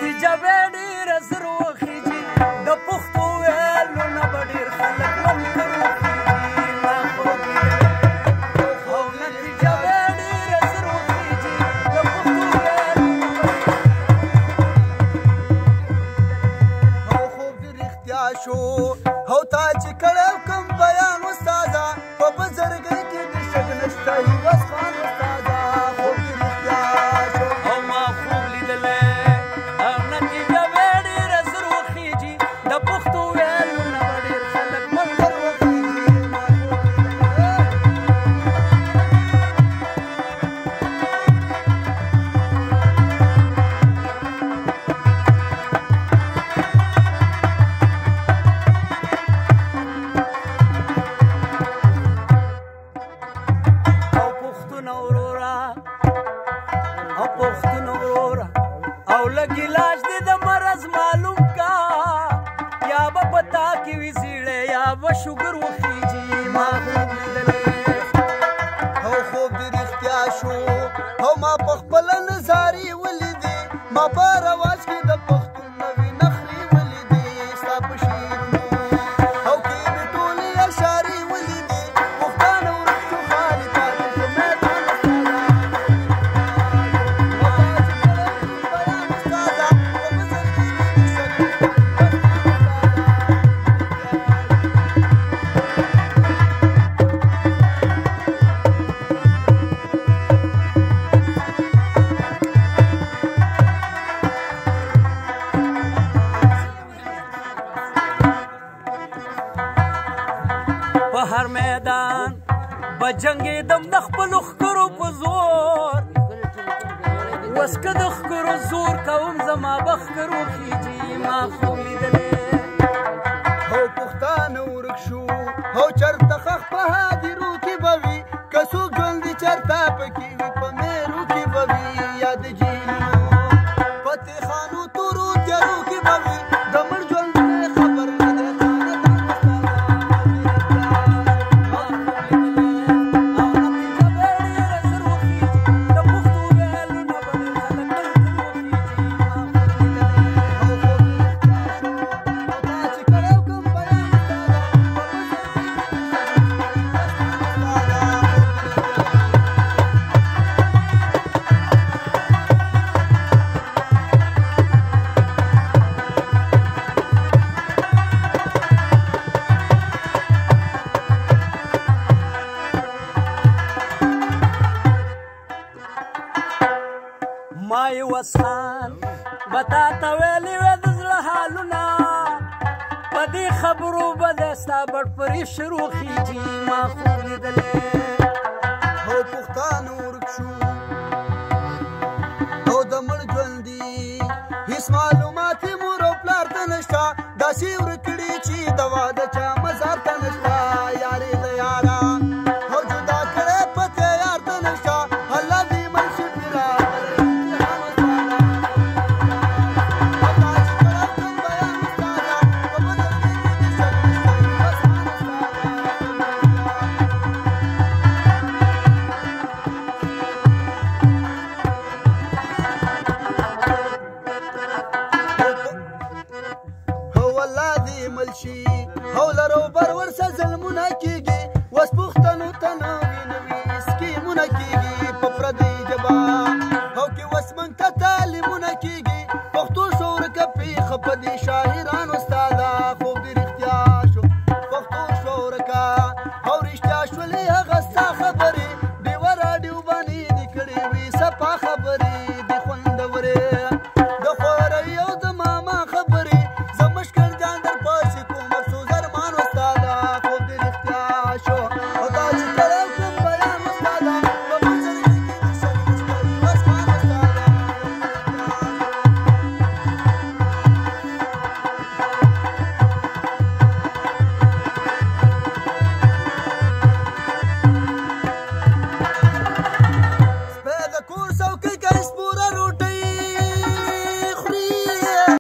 نتیجه به ډېره زر وخیږي د پښتو ویلو نه به ډېر خلک منکر وخیږي ما خوب لیدلی او نتیجه به ډېره زر وخیږي د پښتو ویلو او خوب دې رښتیا شو او تا چې کړی کوم بیان استاده په بزرګۍ کې دې شک نشته هیوز خان استاده خوب دې رښتیا شو او ما خوب لیدلی او نتیجه به ډېره زر وخیږي د پښتو ویلو نه به ډېر خلک منکر وخیږي ما خوب او لږ علاج دې د مرض معلوم کا یا به په تا کې وي زیړی یا به شوګر وخیږي ما خوب لیدلی او خوب دې رښتیا شو او ما په خپله نظارې ولیدې ما په رواج کې د پښتون نوې نخرې ولیدې ستا په شعرونو او کې مې ټولې اشارې ولیدې پښتانه ورک شو خالي پاتې شو میدان په هر میدان به جنګېدم د خپلو ښکرو په زور اوس که د ښکرو زور کوم زما به ښکر وخیږي ما خوب لیدلی او پښتانه ورک شو او چرته خښ په هادیرو کې به وي که څوک ژوندي چرته پکې وي په میرو کې به وي یا د جیلونو فتح خانو تورو تیارو کې به وي د مړ ژوند خبر نه دی ما یوس خان به تا ته ویلي وې د زړه حالونه په دې خبرو به دی ستا بړپرې شروع خیږي ما خوب لیدلی او پښتانه ورک شو او د مړ ژوندي هېڅ معلومات یې مور او پلار ته نشته داسې ورک کړي چې دوا د چا مزار ته نشته یارې د یاره او جدا کړی پته یار ته نشته الله دې منشي پیرا او لرو بر ورسه ظلمونه کېږي اوس